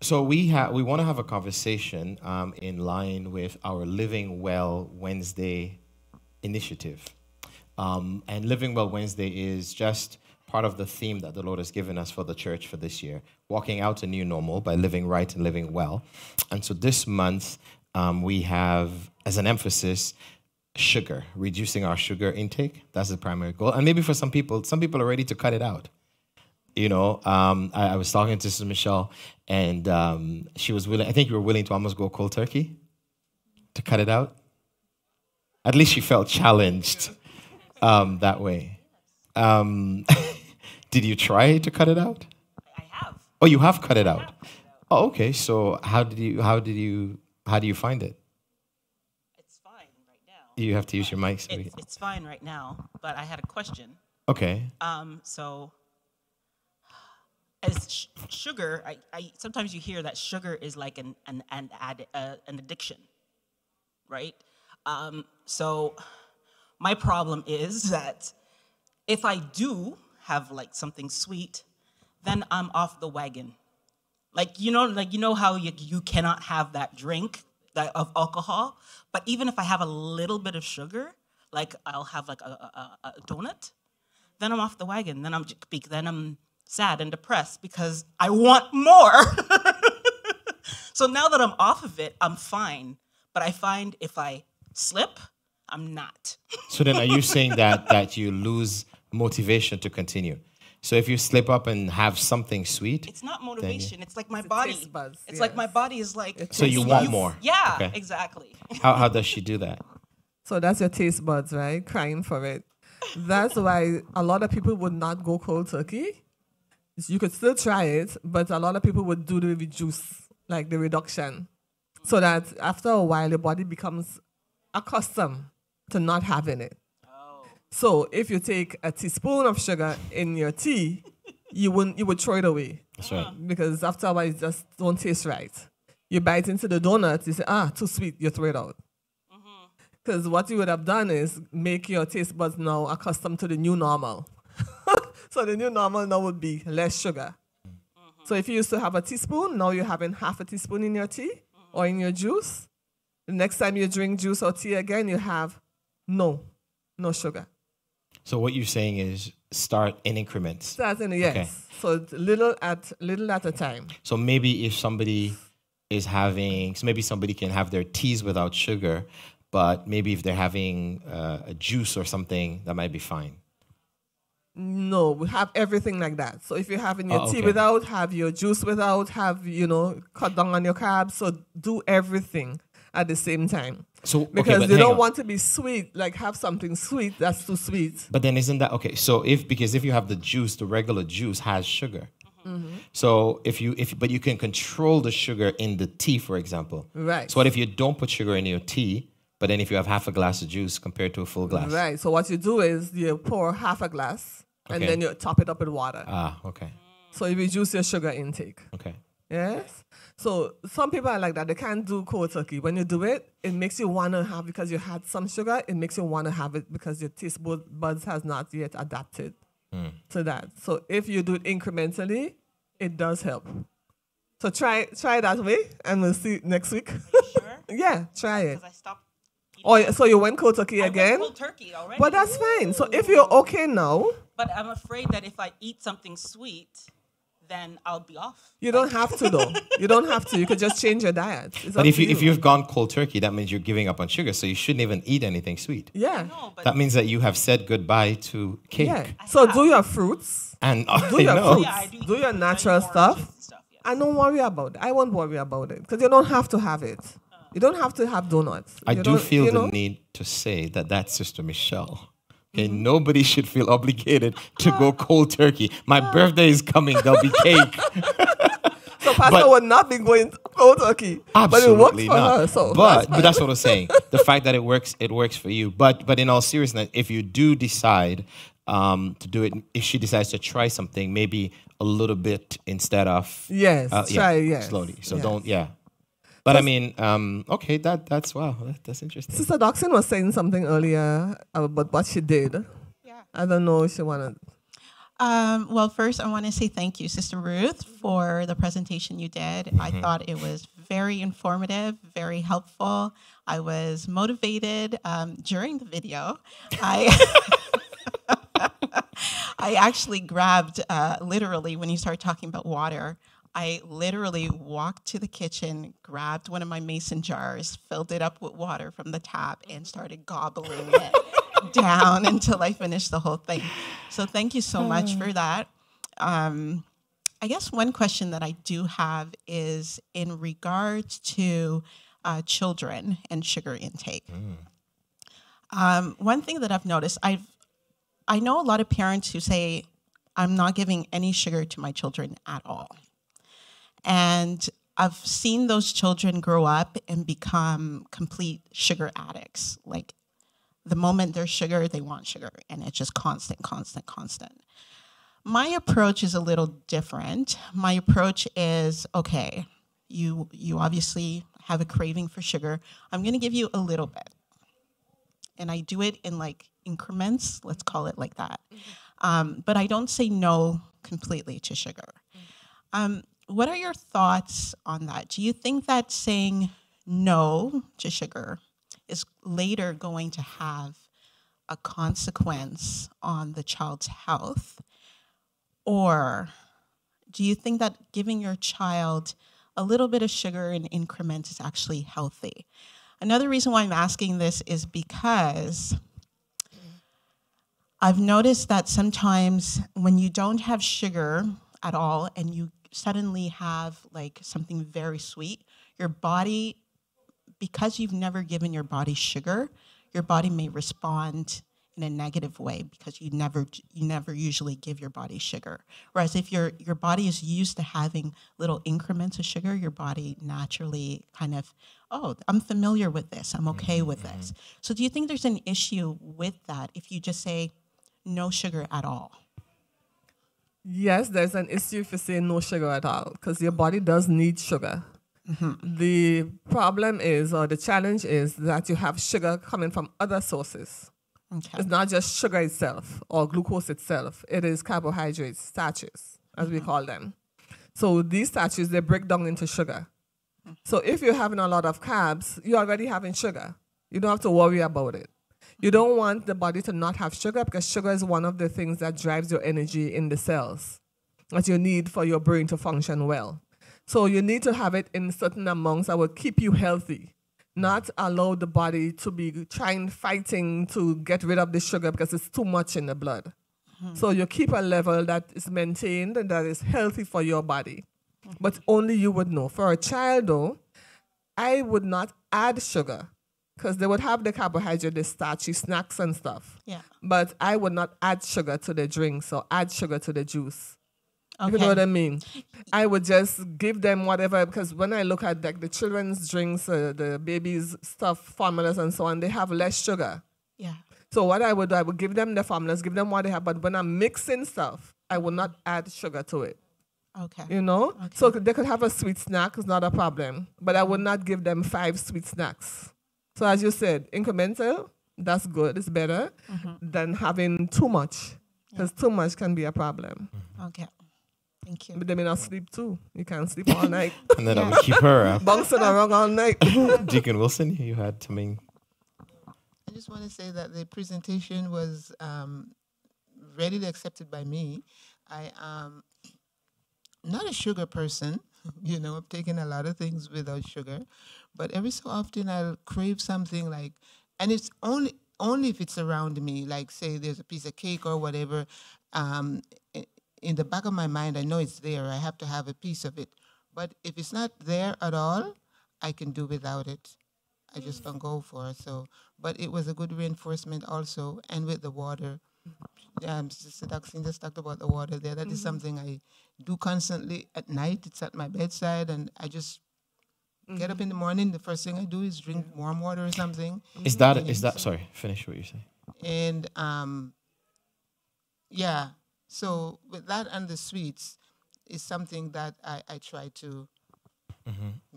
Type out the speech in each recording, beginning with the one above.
So we want to have a conversation in line with our Living Well Wednesday initiative. And Living Well Wednesday is just part of the theme that the Lord has given us for the church for this year, walking out a new normal by living right and living well. And so this month we have, as an emphasis, sugar, reducing our sugar intake. That's the primary goal. And maybe for some people are ready to cut it out. You know, I was talking to Sister Michelle, and she was willing. I think you were willing to almost go cold turkey to cut it out. At least she felt challenged that way. Did you try to cut it out? I have. Oh, you have cut it out. Oh, okay. So how do you find it? It's fine right now. You have to use your mic. It's fine right now, but I had a question. Okay. So as sugar, I sometimes you hear that sugar is like an addiction, right? So my problem is that if I do have like something sweet, then I'm off the wagon. Like you know how you cannot have that drink of alcohol, but even if I have a little bit of sugar, like I'll have like a donut, then I'm off the wagon. Then I'm sad and depressed because I want more. So now that I'm off of it, I'm fine. But I find if I slip, I'm not. So then are you saying that you lose motivation to continue? So if you slip up and have something sweet, it's not motivation. It's like my body. Taste buds, It's yes. like my body is like. so you want more. Yeah, Okay. exactly. How does she do that? So that's your taste buds, right? Crying for it. That's why a lot of people would not go cold turkey. You could still try it, but a lot of people would do the reduce, like the reduction, so that after a while, your body becomes accustomed to not having it. Oh. So if you take a teaspoon of sugar in your tea, you would throw it away That's right. because after a while, it just don't taste right. You bite into the donut, you say, too sweet, you throw it out. Because what you would have done is make your taste buds now accustomed to the new normal. So the new normal now would be less sugar. So if you used to have a teaspoon, now you're having half a teaspoon in your tea or in your juice. The next time you drink juice or tea again, you have no sugar. So what you're saying is start in increments. Starting, yes. Okay. So it's little at a time. So maybe if somebody is having, so maybe somebody can have their teas without sugar, but maybe if they're having a juice or something, that might be fine. No, we have everything like that. So if you're having your tea okay. without, have your juice without, cut down on your carbs. So do everything at the same time. So Because but they hang don't on. want to be sweet, like have something sweet that's too sweet. But then isn't that okay? So because if you have the juice, the regular juice has sugar. So but you can control the sugar in the tea, for example. Right. So what if you don't put sugar in your tea, but then if you have half a glass of juice compared to a full glass? Right. So what you do is you pour half a glass and Okay. then you top it up with water. Okay. So you reduce your sugar intake. Okay. Yes. So some people are like that. They can't do cold turkey. When you do it, it makes you want to have, because you had some sugar, it makes you want to have it because your taste buds has not yet adapted to that. So if you do it incrementally, it does help. So try that way and we'll see next week. Sure. Yeah, try it. Because I stopped. Oh, so you went cold turkey I again? went cold turkey already. But that's fine. So if you're okay now, But I'm afraid that if I eat something sweet, then I'll be off. you don't have to though. You don't have to. You could just change your diet. It's But up if to if you've gone cold turkey, that means you're giving up on sugar. So you shouldn't even eat anything sweet. yeah. No, but That means that you have said goodbye to cake. Yeah. So do your fruits. And Do your fruits. yeah, I do. Do your eat natural oranges stuff. and stuff, yes. And don't worry about it. I won't worry about it because you don't have to have it. You don't have to have donuts. I You do don't- feel you the know? need to say that that's Sister Michelle. Okay, nobody should feel obligated to go cold turkey. My birthday is coming. There'll be cake. So Pastor but- would not be going cold turkey. Absolutely but it works for not. her. So but that's what I'm saying. The fact that it works for you. But in all seriousness, if you do decide to do it, if she decides to try something, maybe a little bit instead of yes, try yes. slowly. So yes. don't But I mean, okay, that's wow, that's interesting. Sister Doxin was saying something earlier about what she did. Yeah. I don't know if she wanted. Well, first, I want to say thank you, Sister Ruth, for the presentation you did. I thought it was very informative, very helpful. I was motivated during the video. I I actually grabbed, literally, when you started talking about water, I literally walked to the kitchen, grabbed one of my mason jars, filled it up with water from the tap, and started gobbling it down until I finished the whole thing. So thank you so much for that. I guess one question that I do have is in regards to children and sugar intake. One thing that I've noticed, I know a lot of parents who say, I'm not giving any sugar to my children at all. And I've seen those children grow up and become complete sugar addicts. Like the moment there's sugar, they want sugar. And it's just constant, constant, constant. My approach is a little different. My approach is, okay, you obviously have a craving for sugar. I'm going to give you a little bit. And I do it in like increments, let's call it like that. But I don't say no completely to sugar. What are your thoughts on that? Do you think that saying no to sugar is later going to have a consequence on the child's health? Or do you think that giving your child a little bit of sugar in increments is actually healthy? Another reason why I'm asking this is because I've noticed that sometimes when you don't have sugar at all and you suddenly have like something very sweet, your body, because you've never given your body sugar, your body may respond in a negative way because you never usually give your body sugar. Whereas if your body is used to having little increments of sugar, your body naturally kind of, oh, I'm familiar with this, I'm okay with this. So do you think there's an issue with that if you just say no sugar at all? Yes, there's an issue if you say no sugar at all, because your body does need sugar. The problem is, or the challenge is, that you have sugar coming from other sources. Okay. It's not just sugar itself or glucose itself. It is carbohydrates, starches, as we call them. So these starches, they break down into sugar. So if you're having a lot of carbs, you're already having sugar. You don't have to worry about it. You don't want the body to not have sugar because sugar is one of the things that drives your energy in the cells that you need for your brain to function well. So you need to have it in certain amounts that will keep you healthy, not allow the body to be fighting to get rid of the sugar because it's too much in the blood. So you keep a level that is maintained and that is healthy for your body. But only you would know. For a child, though, I would not add sugar because they would have the carbohydrate, the starchy snacks and stuff. Yeah. But I would not add sugar to the drinks or add sugar to the juice. Okay. You know what I mean? I would just give them whatever, because when I look at like the children's drinks, the babies' stuff, formulas and so on, they have less sugar. Yeah. So what I would do, I would give them the formulas, give them what they have, but when I'm mixing stuff, I would not add sugar to it. Okay. You know? Okay. So they could have a sweet snack, it's not a problem. But I would not give them 5 sweet snacks. So as you said, incremental, that's good, it's better than having too much. Because too much can be a problem. Okay. Thank you. But they may not sleep too. You can't sleep all night. And then I would keep her. Bouncing around all night. Deacon Wilson, you had something. I just want to say that the presentation was readily accepted by me. I am not a sugar person. You know, I've taken a lot of things without sugar. But every so often I'll crave something like, and it's only if it's around me, like say there's a piece of cake or whatever, in the back of my mind, I know it's there. I have to have a piece of it. But if it's not there at all, I can do without it. I just don't go for it. So, but it was a good reinforcement also, and with the water. Sister Daxine just talked about the water there. That is something I do constantly at night. It's at my bedside, and I just get up in the morning. The first thing I do is drink warm water or something. Is that sorry, finish what you're saying. And yeah. So with that and the sweets is something that I try to.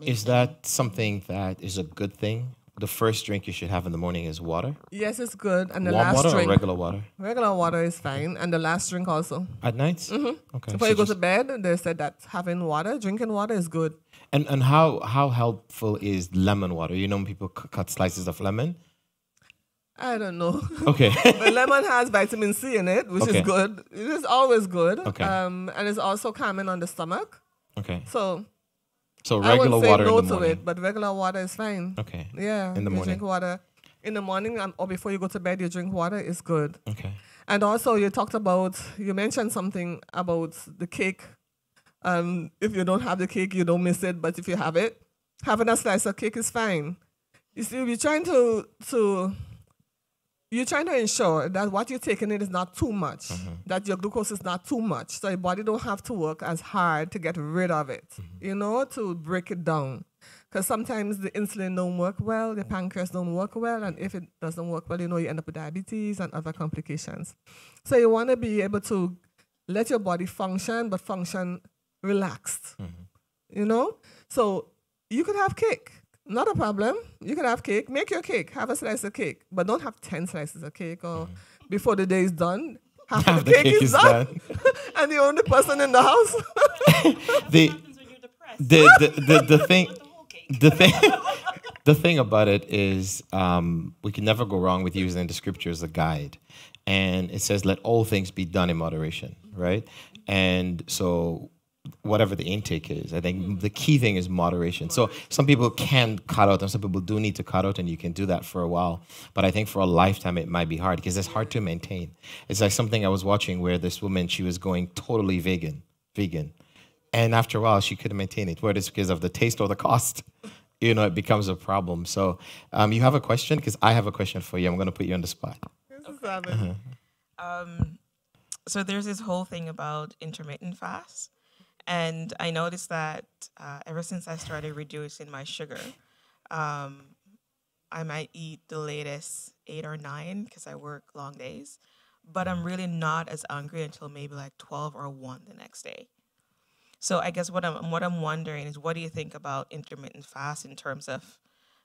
Is that something that is a good thing the first drink you should have in the morning is water? Yes, it's good. And the Warm last water drink, or regular water? regular water is fine. And the last drink also. At night? Okay. Before so you go to just- bed, they said that having water, drinking water is good. and how helpful is lemon water? You know when people cut slices of lemon? I don't know. Okay. But lemon has vitamin C in it, which Okay. is good. It is always good. Okay. And it's also calming on the stomach. Okay. So So I regular wouldn't say water no in the to morning. it, but regular water is fine. Okay. Yeah. In the you morning. drink water. In the morning or before you go to bed, you drink water is good. Okay. And also you mentioned something about the cake. If you don't have the cake, you don't miss it. But if you have it, having a slice of cake is fine. You see, you're trying to ensure that what you're taking in is not too much, that your glucose is not too much, so your body don't have to work as hard to get rid of it, to break it down. Because sometimes the insulin don't work well, the pancreas don't work well, and if it doesn't work well, you end up with diabetes and other complications. So you want to be able to let your body function, but function relaxed, So you could have cake. Not a problem. You can have cake. Make your cake. Have a slice of cake. But don't have 10 slices of cake or before the day is done. Half Half the cake is done. And the only person in the house. The Happens when you're depressed. the thing about it is we can never go wrong with using the scripture as a guide. And it says, let all things be done in moderation, right? And so whatever the intake is, I think the key thing is moderation. So some people can cut out and some people do need to cut out, and you can do that for a while. But I think for a lifetime, it might be hard because it's hard to maintain. It's like something I was watching where this woman, she was going totally vegan. And after a while, she couldn't maintain it, whether it's because of the taste or the cost. It becomes a problem. So you have a question? Because I have a question for you. I'm going to put you on the spot. So there's this whole thing about intermittent fast. And I noticed that ever since I started reducing my sugar, I might eat the latest 8 or 9 because I work long days. But I'm really not as hungry until maybe like 12 or 1 the next day. So I guess what I'm wondering is, what do you think about intermittent fast in terms of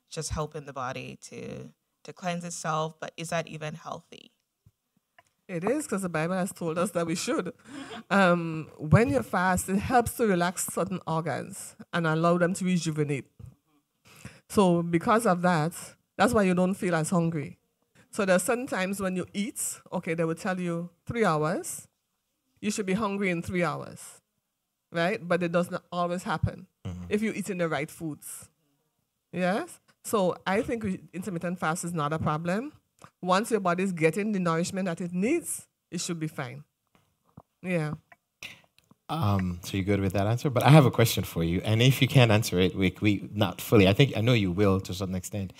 just helping the body to cleanse itself? But is that even healthy? It is, because the Bible has told us that we should. When you fast, it helps to relax certain organs and allow them to rejuvenate. So because of that, that's why you don't feel as hungry. So there are certain times when you eat, they will tell you 3 hours. You should be hungry in 3 hours, right? But it does not always happen if you're eating the right foods. Yes? So I think intermittent fast is not a problem. Once your body is getting the nourishment that it needs, it should be fine. Yeah. So you're good with that answer? But I have a question for you. And if you can't answer it, we not fully. I know you will to a certain extent.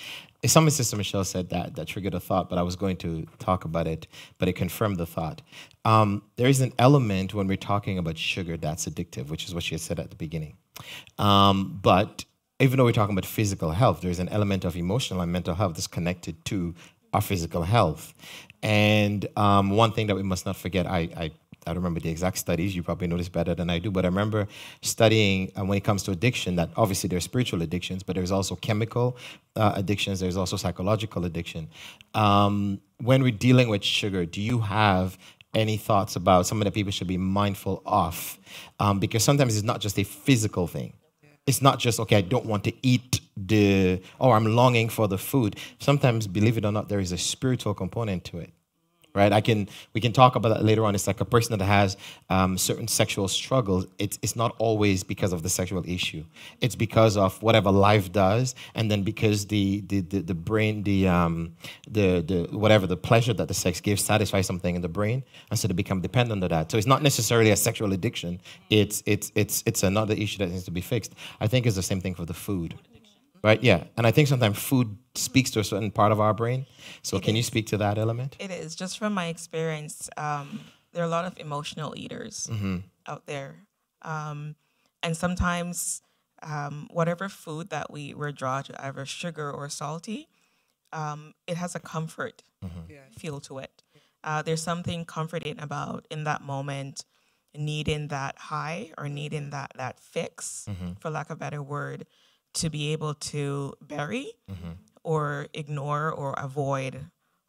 Some Sister Michelle said that triggered a thought, but I was going to talk about it, but it confirmed the thought. There is an element when we're talking about sugar that's addictive, which is what she had said at the beginning. But even though we're talking about physical health, there's an element of emotional and mental health that's connected to our physical health. And one thing that we must not forget, I remember the exact studies. You probably know this better than I do, but I remember studying when it comes to addiction that obviously there's spiritual addictions, but there's also chemical addictions. There's also psychological addiction. When we're dealing with sugar, do you have any thoughts about something that people should be mindful of? Because sometimes it's not just a physical thing. It's not just, I don't want to eat I'm longing for the food. Sometimes, believe it or not, there is a spiritual component to it, right? We can talk about that later on. It's like a person that has certain sexual struggles. It's not always because of the sexual issue. It's because of whatever life does, and then because the brain, the pleasure that the sex gives satisfies something in the brain, and so they become dependent on that. So it's not necessarily a sexual addiction. It's another issue that needs to be fixed. I think it's the same thing for the food. Right, yeah. And I think sometimes food speaks to a certain part of our brain. So can you speak to that element? It is. Just from my experience, there are a lot of emotional eaters out there. And sometimes whatever food that we're drawn to, either sugar or salty, it has a comfort feel to it. There's something comforting about, in that moment, needing that high or needing that fix, for lack of a better word. to be able to bury or ignore or avoid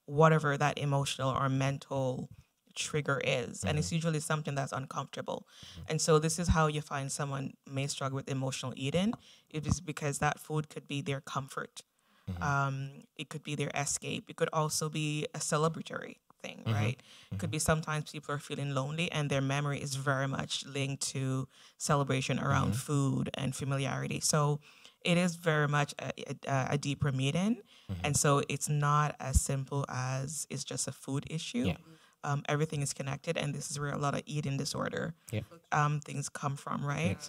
whatever that emotional or mental trigger is. And it's usually something that's uncomfortable. And so this is how you find someone may struggle with emotional eating. It is because that food could be their comfort. It could be their escape. It could also be a celebratory thing, right? It could be sometimes people are feeling lonely and their memory is very much linked to celebration around food and familiarity. So it is very much a deeper meaning. And so it's not as simple as it's just a food issue. Everything is connected, and this is where a lot of eating disorder things come from, right?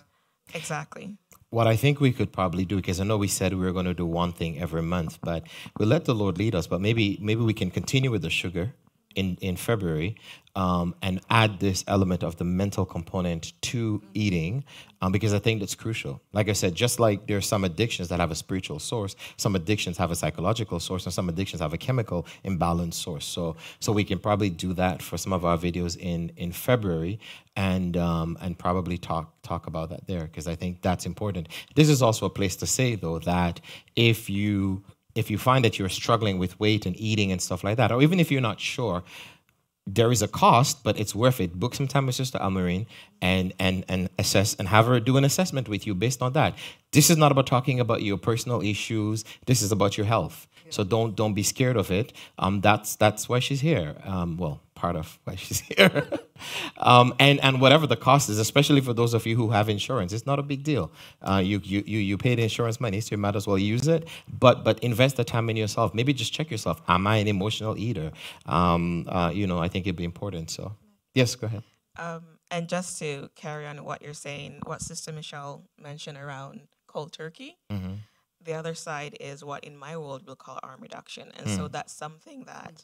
Exactly. What I think we could probably do, because I know we said we were going to do one thing every month, but we'll let the Lord lead us. But maybe we can continue with the sugar in February and add this element of the mental component to eating, because I think that's crucial. Like I said, just like there's some addictions that have a spiritual source, some addictions have a psychological source, and some addictions have a chemical imbalance source. So we can probably do that for some of our videos in February, and probably talk about that there, because I think that's important. This is also a place to say, though, that if you find that you're struggling with weight and eating and stuff like that, or even if you're not sure, there is a cost, but it's worth it. Book some time with Sister Almarine and assess and have her do an assessment with you based on that. This is not about talking about your personal issues. This is about your health. So don't be scared of it. That's why she's here. Well, part of why she's here. And whatever the cost is, especially for those of you who have insurance, it's not a big deal. You pay the insurance money, so you might as well use it. But invest the time in yourself. Maybe just check yourself. Am I an emotional eater? I think it'd be important. So yes, go ahead. And just to carry on what you're saying, what Sister Michelle mentioned around cold turkey. The other side is what in my world we'll call arm reduction. And so that's something that,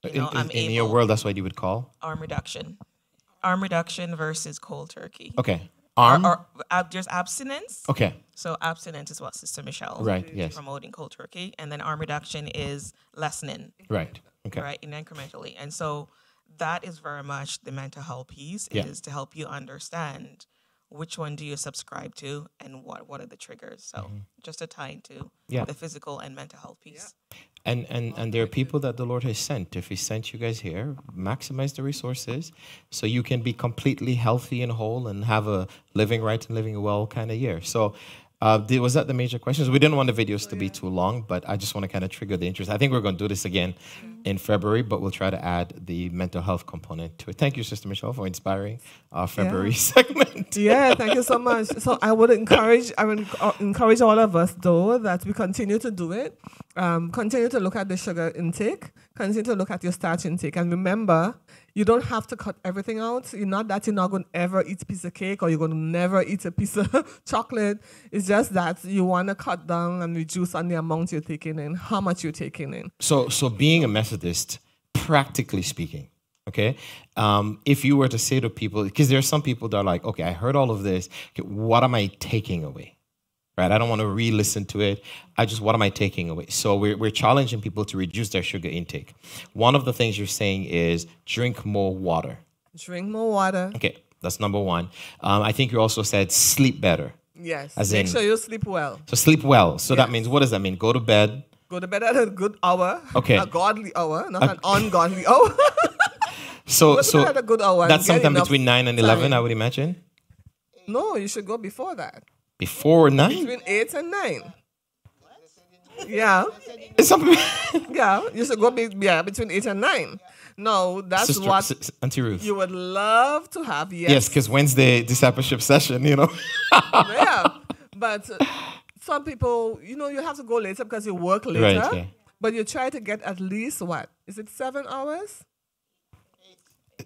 in your world, that's what you would call? Arm reduction. Arm reduction versus cold turkey. Okay. Arm? There's abstinence. Okay. So abstinence is what Sister Michelle is promoting cold turkey. And then arm reduction is lessening. Right. Okay. Right, and incrementally. And so that is very much the mental health piece. It is to help you understand which one do you subscribe to and what are the triggers. So just to tie into the physical and mental health piece. And there are people that the Lord has sent. If He sent you guys here, maximize the resources so you can be completely healthy and whole and have a living right and living well kind of year. So was that the major questions? We didn't want the videos to be too long, but I just want to kind of trigger the interest. I think we're going to do this again in February, but we'll try to add the mental health component to it. Thank you, Sister Michelle, for inspiring our February segment. Yeah, thank you so much. So I would encourage all of us, though, that we continue to do it. Continue to look at the sugar intake. Continue to look at your starch intake. And remember, you don't have to cut everything out. You're not going to ever eat a piece of cake or you're going to never eat a piece of chocolate. It's just that you want to cut down and reduce on the amount you're taking in, how much you're taking in. So being a Methodist, practically speaking, okay, if you were to say to people, because there are some people that are like, okay, I heard all of this. Okay, what am I taking away? Right? I don't want to re-listen to it. What am I taking away? So we're challenging people to reduce their sugar intake. One of the things you're saying is drink more water. Drink more water. Okay, that's number one. I think you also said sleep better. Yes. Make sure you sleep well. So sleep well. So that means, what does that mean? Go to bed. Go to bed at a good hour. Okay. A godly hour, not an ungodly hour. So at a good hour. That's sometime between 9 and 11, I would imagine. No, you should go before that. Before 9? Between 8 and 9. Yeah. Yeah, you should go between 8 and 9. No, that's Sister, what Auntie Ruth. you would love to have. Yes, because Wednesday discipleship session, Yeah, but some people, you have to go later because you work later. Right, yeah. But you try to get at least what? Is it 7 hours?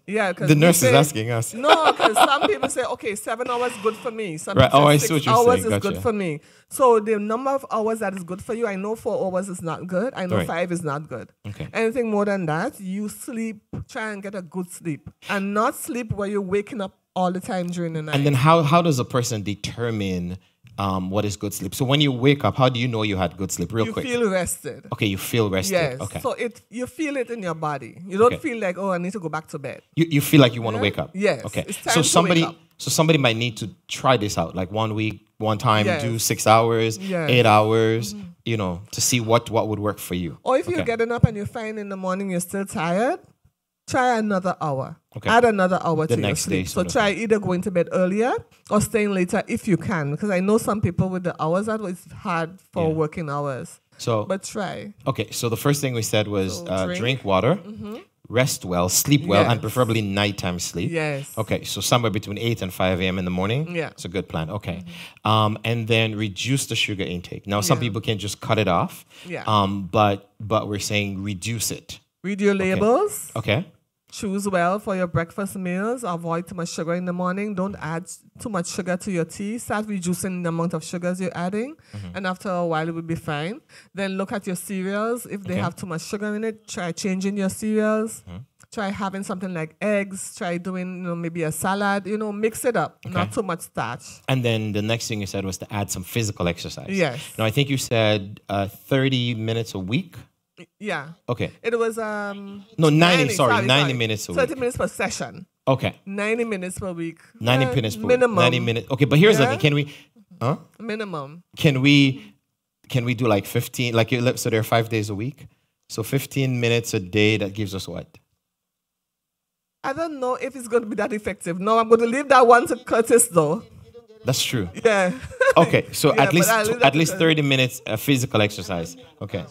Yeah, because the nurse is asking us. No, because some people say, okay, 7 hours good for me. Some right. people say I see what you're hours saying. is good for me. So the number of hours that is good for you, I know 4 hours is not good. I know 5 is not good. Okay. Anything more than that, you sleep, try and get a good sleep. And not sleep where you're waking up all the time during the night. And then how does a person determine what is good sleep? So when you wake up, how do you know you had good sleep? Real quick. You feel rested. Okay, you feel rested. Yes. Okay. So you feel it in your body. You don't feel like, oh, I need to go back to bed. You feel like you want to wake up. Yes. Okay. It's time So to somebody wake up. So somebody might need to try this out, like 1 week, one time, Yes. do 6 hours, Yes. 8 hours, you know, to see what would work for you. Or if you're Okay. getting up and you find in the morning you're still tired, try another hour. Okay. Add another hour The to your next day sleep. So sort of try either going to bed earlier or staying later if you can. Because I know some people with the hours that it's hard for Yeah. working hours. So, But try. okay, so the first thing we said was So drink water, rest well, sleep well, and Yes. preferably nighttime sleep. Yes. Okay, so somewhere between 8 and 5 a.m. in the morning. Yeah. It's a good plan. Okay. And then reduce the sugar intake. Now, some Yeah. people can just cut it off. Yeah. But we're saying reduce it. Read your labels. Okay. Choose well for your breakfast meals. Avoid too much sugar in the morning. Don't add too much sugar to your tea. Start reducing the amount of sugars you're adding. And after a while, it will be fine. Then look at your cereals. If they Okay. have too much sugar in it, try changing your cereals. Try having something like eggs. Try doing, maybe a salad. Mix it up. Not too much starch. And then the next thing you said was to add some physical exercise. Yes. Now, I think you said 30 minutes a week. Yeah. Okay. It was No, 90 minutes a week. 30 minutes per session. Okay. 90 minutes per week. 90 minutes per week. minimum. 90 minutes. Okay, but here's the Yeah. thing. Minimum. Can we do like 15, so there are 5 days a week? So 15 minutes a day, that gives us what? I don't know if it's going to be that effective. No, I'm going to leave that one to Curtis, though. That's true. Yeah. Okay, so Yeah, at least but I'll leave that at least to- 30 minutes physical exercise. Okay.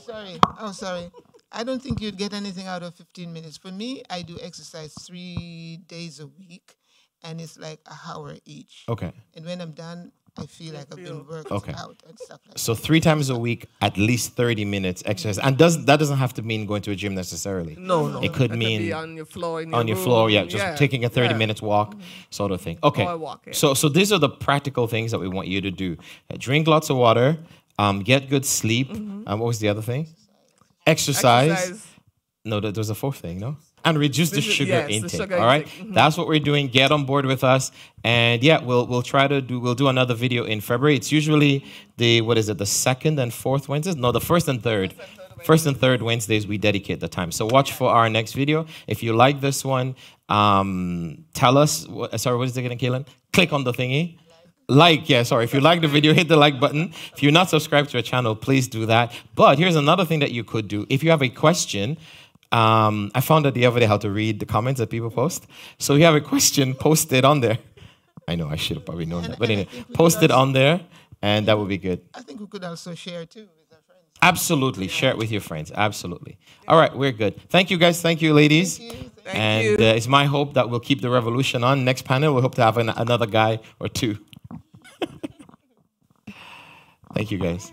Sorry. I don't think you'd get anything out of 15 minutes. For me, I do exercise 3 days a week, and it's like an hour each. Okay. And when I'm done, I feel like I've been worked Okay. out and stuff like that. So 3 times a week, at least 30 minutes exercise. And that doesn't have to mean going to a gym necessarily. No. It could That mean be on your floor. In on your room. floor, yeah, just taking a 30 minutes walk sort of thing. Okay. Or a walk, yeah. So these are the practical things that we want you to do. Drink lots of water, get good sleep. What was the other thing? Exercise. No, there's a fourth thing, no? And reduce the sugar yes, the intake. sugar All right, intake. that's what we're doing. Get on board with us, and yeah, we'll do another video in February. It's usually the second and fourth Wednesdays? No, the first and third. First and third Wednesdays we dedicate the time. So watch for our next video. If you like this one, tell us. What is it again, Kaylin? Click on the thingy. If you like the video, hit the like button. If you're not subscribed to our channel, please do that. But here's another thing that you could do. If you have a question, I found out the other day how to read the comments that people post. So if you have a question, post it on there. I know, I should have probably known that. But anyway, post it on there, and that would be good. I think we could also share too with our friends. Absolutely. Share it with your friends. Absolutely. All right, we're good. Thank you, guys. Thank you, ladies. Thank you. It's my hope that we'll keep the revolution on. Next panel, we hope to have another guy or two. Thank you, guys.